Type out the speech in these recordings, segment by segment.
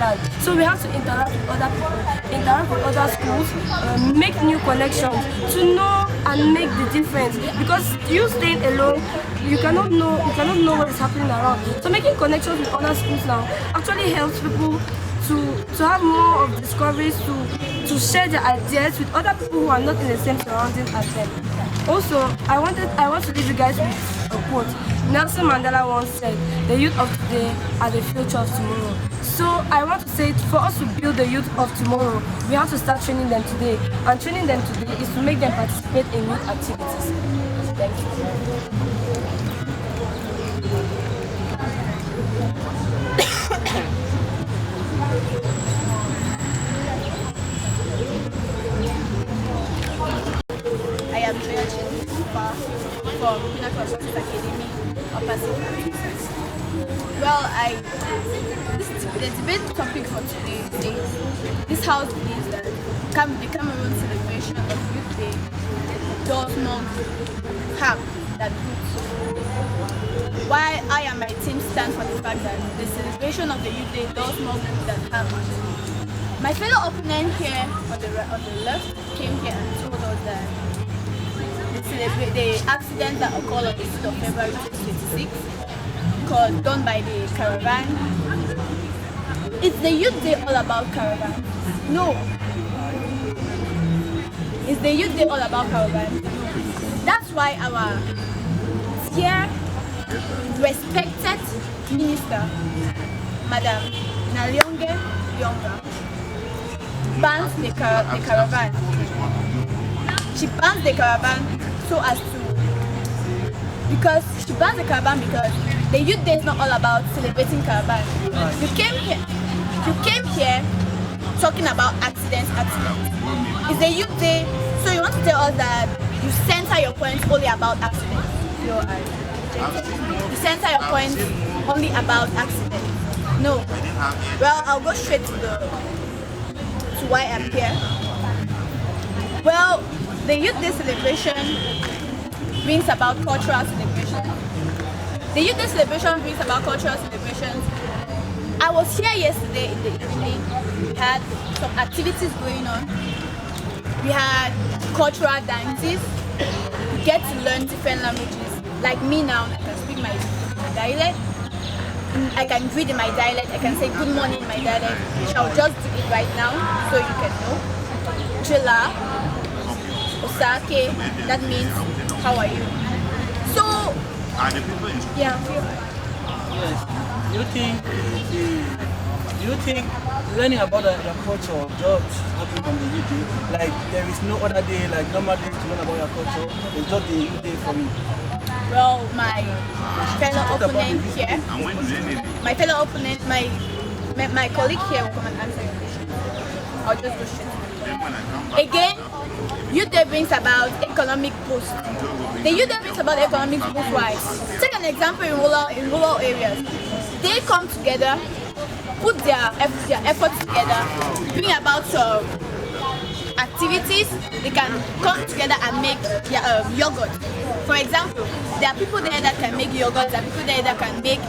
understand. So we have to interact with other people, interact with other schools, make new connections to know and make the difference. Because you staying alone, you cannot know what is happening around. So making connections with other schools now actually helps people to have more of discoveries, to share their ideas with other people who are not in the same surroundings as them. Also, I want to leave you guys with a quote. Nelson Mandela once said, "The youth of today are the future of tomorrow." So I want to say, for us to build the youth of tomorrow, we have to start training them today. And training them today is to make them participate in youth activities. Thank you. I am Joya Chilupa from Pinnacle Success Academy of Pacific. Well, the debate topic for today is this house believes that the Cameroon celebration of Youth Day does not have that good. While I and my team stand for the fact that the celebration of the Youth Day does not have that harm. My fellow opponent here on the left came here and told us that the accident that occurred on the 6th of February 2026 done by the caravan. Is the Youth Day all about caravan? No. Is the Youth Day all about caravan? That's why our dear, respected minister, Madam Nalionge Yonga, bans the caravan. She bans the caravan because the Youth Day is not all about celebrating caravan. You came here talking about accidents. It's the Youth Day, so you want to tell us that you center your points only about accidents. You center your points only about accidents. No. Well, I'll go straight to why I'm here. Well, the Youth Day celebration brings about cultural celebration. The Youth Day celebration brings about cultural celebrations. I was here yesterday in the evening. We had some activities going on. We had cultural dances. We get to learn different languages. Like me now, I can speak my dialect. I can read in my dialect. I can say good morning in my dialect. I'll just do it right now so you can know. Chilla, Osake, that means how are you? So, yeah. Yes. Do you think learning about your culture just happen on the Youth Day? Like there is no other day, like normal day to learn about your culture. It's just the Youth Day for me. Well, my fellow opponent here, my colleague here will come and answer your question. I'll just go straight. Again, Youth Day brings about economic boost. The Youth Day brings about economic boost. Why? Take an example in rural areas. They come together, put their efforts together, bring about activities. They can come together and make yogurt. For example, there are people there that can make yogurt, there are people there that can make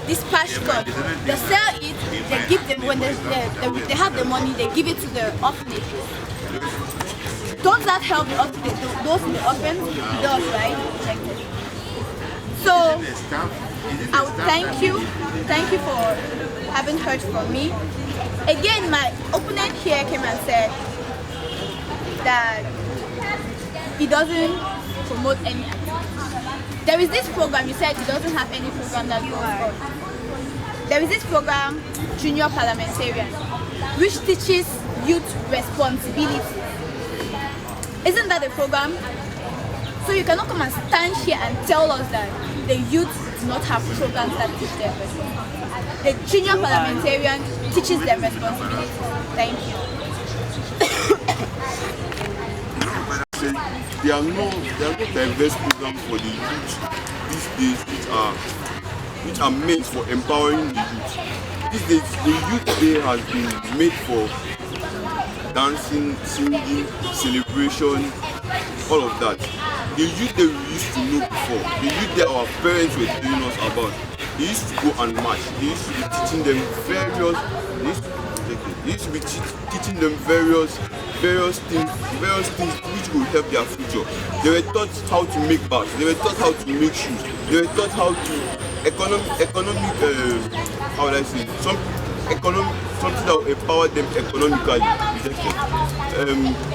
this pashkot. They sell it, they give them, when they have the money, they give it to the orphanage. Don't that help those in the orphans? It does, right? So, I would thank you for having heard from me. Again, my opponent here came and said that he doesn't promote any activity. There is this program, you said he doesn't have any program that goes on. There is this program, Junior Parliamentarian, which teaches youth responsibility. Isn't that the program? So you cannot come and stand here and tell us that the youth do not have programs that teach them responsibility. The Junior Parliamentarian teaches them responsibility. Thank you. There are no diverse programs for the youth these days which are meant for empowering the youth. These days, the Youth Day has been made for dancing, singing, celebration, all of that. The Youth Day we used to know before, the Youth Day our parents were telling us about, they used to go and march, they used to be teaching them various They used to be teaching them various things which will help their future. They were taught how to make bags. They were taught how to make shoes. They were taught how to how would I say, something that will empower them economically.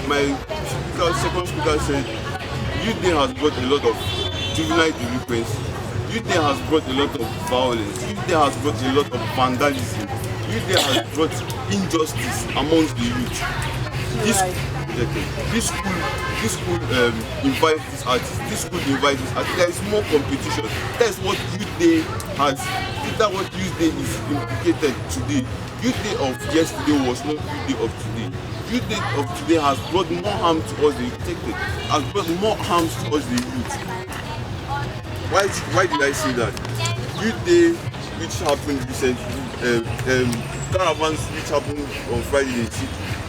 My second speaker said, Youth Day has brought a lot of juvenile delinquency. Youth Day has brought a lot of violence. Youth Day has brought a lot of vandalism. Youth Day has brought injustice amongst the youth. This school invites these artists. This school invites these artists. There is more competition. That's what Youth Day has. That's what Youth Day is implicated today. Youth Day of yesterday was not Youth Day of today. Youth Day of today has brought more harm to us, the detected, has brought more harm to us, the youth. Why did I say that? Youth Day, which happened recently, caravans which happened on Friday,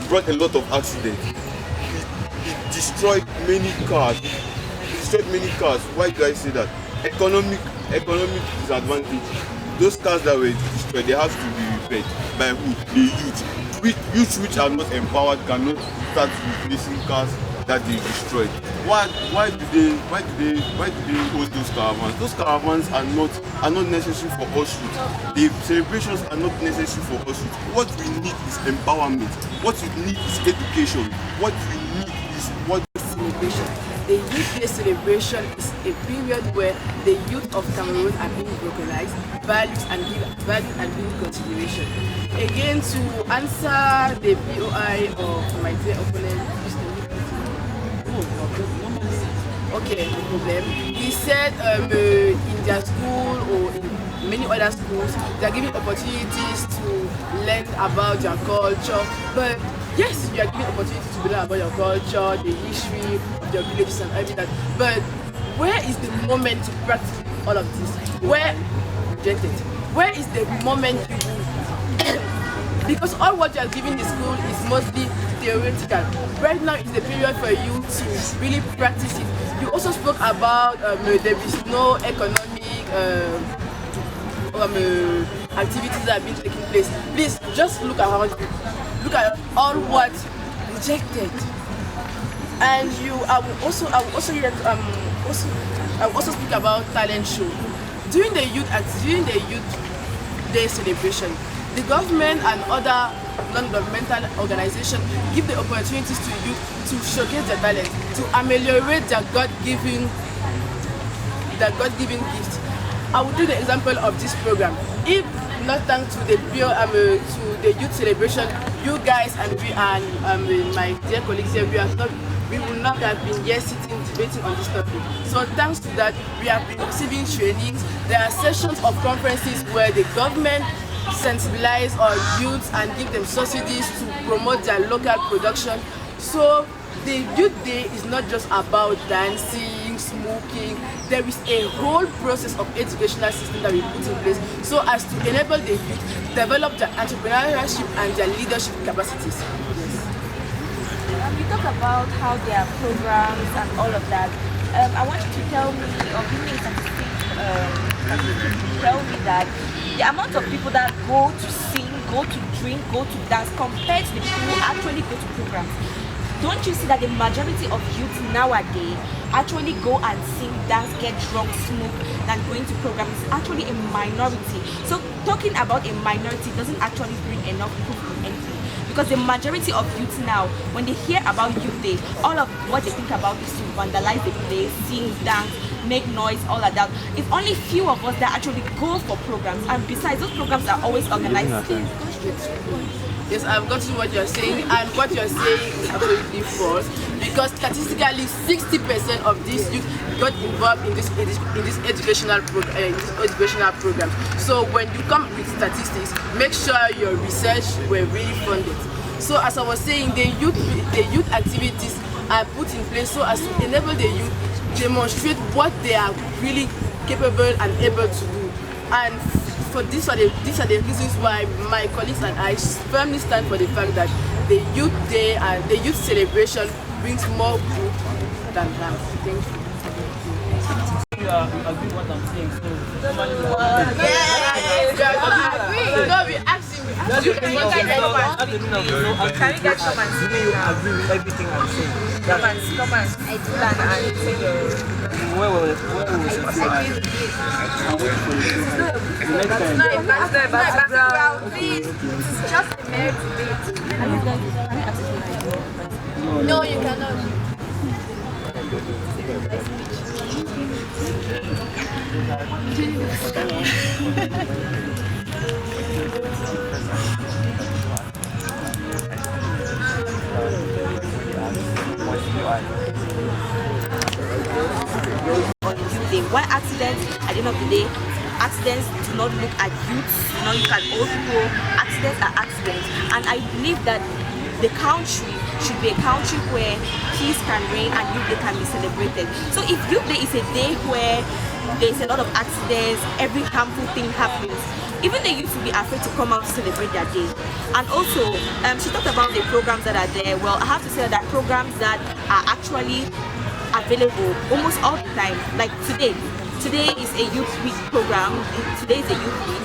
brought a lot of accidents. It destroyed many cars. Why do I say that? Economic disadvantage. Those cars that were destroyed, they have to be repaired by who? The youth. Youth which are not empowered cannot start replacing cars that they destroyed. Why do they hold those caravans? Those caravans are not necessary for us youth. The celebrations are not necessary for us youth. What we need is empowerment. What we need is education. What we need is what celebration. The Youth Day celebration is a period where the youth of Cameroon are being recognized, valued and given consideration. Again, to answer the BOI of my dear opponent, okay, no problem. He said in their school or in many other schools, they are giving opportunities to learn about their culture. But yes, you are given opportunities to learn about your culture, the history of your villages and everything. But where is the moment to practice all of this? Where is the moment because all what you are giving the school is mostly theoretical. Right now is the period for you to really practice it. You also spoke about there is no economic activities that are being taking place. Please just look around you. Look at all what rejected. And I will also speak about talent show. During the youth day celebration, the government and other non-governmental organizations give the opportunities to youth to showcase their talent, to ameliorate their God-given gifts. I will take the example of this program. If not thanks to the youth celebration, you guys and we and my dear colleagues here, we will not have been here sitting debating on this topic. So thanks to that, we have been receiving trainings. There are sessions of conferences where the government sensibilize our youths and give them subsidies to promote their local production. So the Youth Day is not just about dancing, smoking. There is a whole process of educational system that we put in place so as to enable the youth develop their entrepreneurship and their leadership capacities. You talk about how there are programs and all of that. I want you to tell me or give me some tell me that the amount of people that go to sing, go to drink, go to dance compared to the people who actually go to programs. Don't you see that the majority of youth nowadays actually go and sing, dance, get drunk, smoke than going to programs? It's actually a minority. So talking about a minority doesn't actually bring enough people to anything. Because the majority of youth now, when they hear about Youth Day, all of what they think about is to vandalize the place, sing, dance, make noise, all of that. It's only few of us that actually go for programs, and besides, those programs are always organized. Yes, I've gotten what you're saying, and what you're saying is absolutely false, because statistically 60% of these youth got involved in this educational program. So when you come with statistics, make sure your research were really funded. So as I was saying, the youth activities are put in place so as to enable the youth demonstrate what they are really capable and able to do. And for these are the reasons why my colleagues and I firmly stand for the fact that the Youth Day and the youth celebration brings more good than harm. Thank you. You agree with what I'm saying, so Yes, we agree. No, we asked him. That's the meaning of the song. That's the meaning of the song. Can we get come and sing You now? agree with everything I'm saying. Come and sing and sing. Where was it? The next time. Background, please. Just a minute. No, you cannot. On youth day. Why accidents? At the end of the day, accidents do not look at youth. You can old people. Accidents are accidents, and I believe that the country should be a country where peace can reign and youth day can be celebrated. So if youth day is a day where there's a lot of accidents, every harmful thing happens, even the youth will be afraid to come out to celebrate their day. And also, she talked about the programs that are there. Well, I have to say that programs that are actually available almost all the time. Like today is a youth week program. Today is a youth week,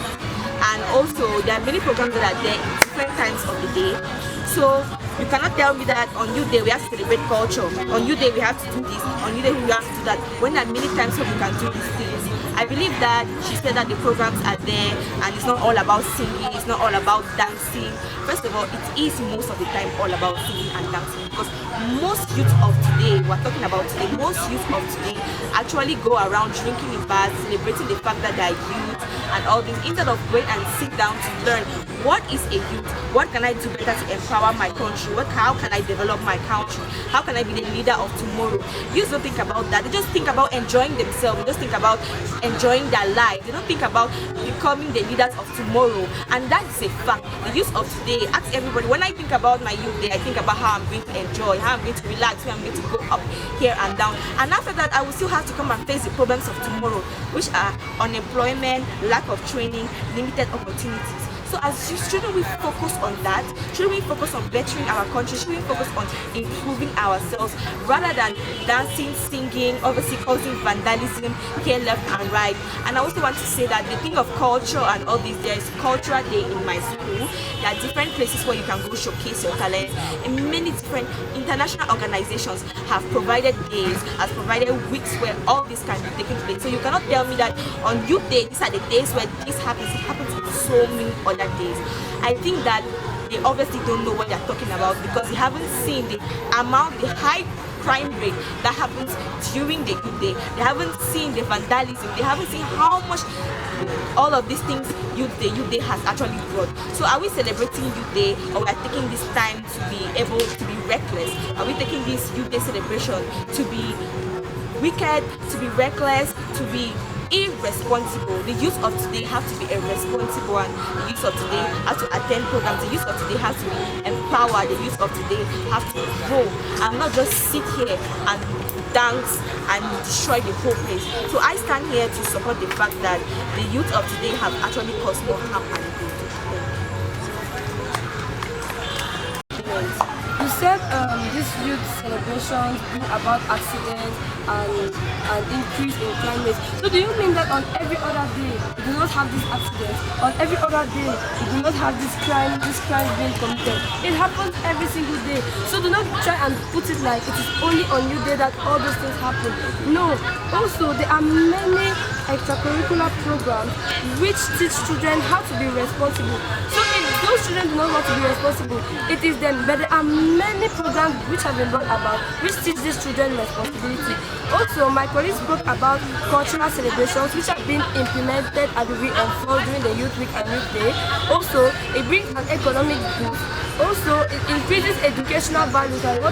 and also there are many programs that are there in different times of the day. So you cannot tell me that on youth day we have to celebrate culture, on youth day we have to do this, on youth day we have to do that, when there are many times when we can do these things. I believe that she said that the programs are there and it's not all about singing, it's not all about dancing. First of all, it is most of the time all about singing and dancing, because most youth of today, we're talking about today, most youth of today actually go around drinking in bars, celebrating the fact that they're youth and all this, instead of going and sit down to learn what is a youth, what can I do better to empower my country, how can I develop my country, how can I be the leader of tomorrow. Youth don't think about that. They just think about enjoying themselves, they just think about enjoying their life. They don't think about becoming the leaders of tomorrow, and that is a fact. The youth of today, ask everybody, when I think about my youth day, I think about how I'm going to enjoy, how I'm going to relax, where I'm going to go up, here and down, and after that I will still have to come and face the problems of tomorrow, which are unemployment, lack of training, limited opportunities. So as youth, shouldn't we focus on that? Shouldn't we focus on bettering our country? Shouldn't we focus on improving ourselves rather than dancing, singing, obviously causing vandalism here, left and right? And I also want to say that the thing of culture and all this, there is cultural day in my school. There are different places where you can go showcase your talent. And many different international organizations have provided days, has provided weeks where all this can be taking place. So you cannot tell me that on youth day, these are the days where this happens. It happens on so many other days. I think that they obviously don't know what they're talking about, because they haven't seen the amount, the high crime rate that happens during the youth day. They haven't seen the vandalism. They haven't seen how much all of these things youth day has actually brought. So are we celebrating youth day, or we are taking this time to be able to be reckless? Are we taking this youth day celebration to be wicked, to be reckless, to be irresponsible? The youth of today have to be a responsible one. The youth of today have to attend programs. The youth of today have to be empowered. The youth of today have to grow and not just sit here and dance and destroy the whole place. So I stand here to support the fact that the youth of today have actually caused more harm and good. You said this youth celebrations bring about accidents and increase in crime rates. So do you mean that on every other day you do not have these accidents? On every other day you do not have this crime being committed? It happens every single day. So do not try and put it like it is only on your day that all those things happen. No. Also, there are many extracurricular programs which teach children how to be responsible. So if those children do not want to be responsible, it is them. But there are many programs which have been brought about which teach these children responsibility. Also, my colleagues spoke about cultural celebrations which have been implemented and reinforced during the Youth Week and Youth Day. Also, it brings an economic boost. Also, it increases educational values, and what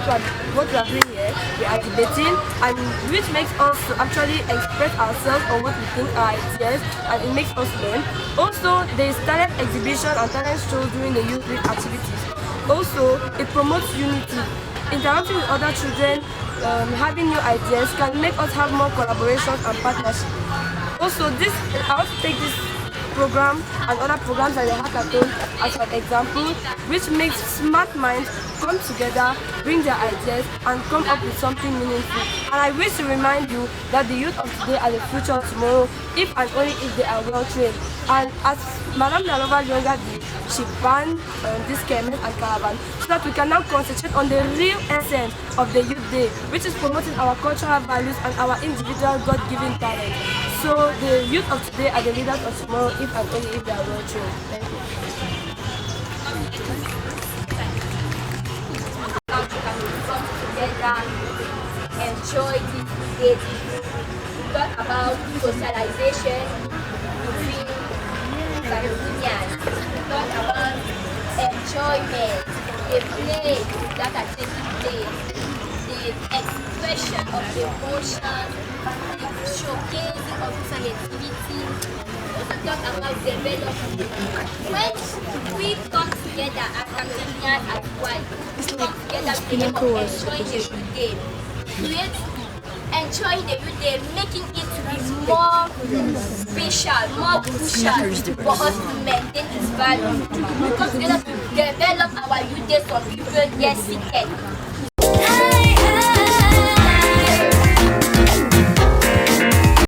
we are doing here, we are debating, and which makes us actually express ourselves on what we think are ideas, and it makes us learn. Also, there is talent exhibition and talent shows during the Youth Week activities. Also, it promotes unity. Interacting with other children, having new ideas can make us have more collaborations and partnership. Also, I want to take this program and other programs like the hackathon as an example, which makes smart minds come together, bring their ideas and come up with something meaningful. And I wish to remind you that the youth of today are the future of tomorrow, if and only if they are well trained. And as Madame Nalova Lyonga, she banned this kermesse and caravan so that we can now concentrate on the real essence of the Youth Day, which is promoting our cultural values and our individual God-given talent. So the youth of today are the leaders of tomorrow if and only if they are well trained. Thank you. Together, enjoy this day. We talk about socialization between Cameroonians. We talk about enjoyment, the play that are taking place, the expression of emotion, the showcasing of creativity. We also talk about development. When we come together as Cameroonians as one, we come together with the aim of enjoying the Youth Day. Enjoying the Youth Day, making it to be more special, more crucial for us to maintain its value. We come together to develop our Youth Day from people years seated.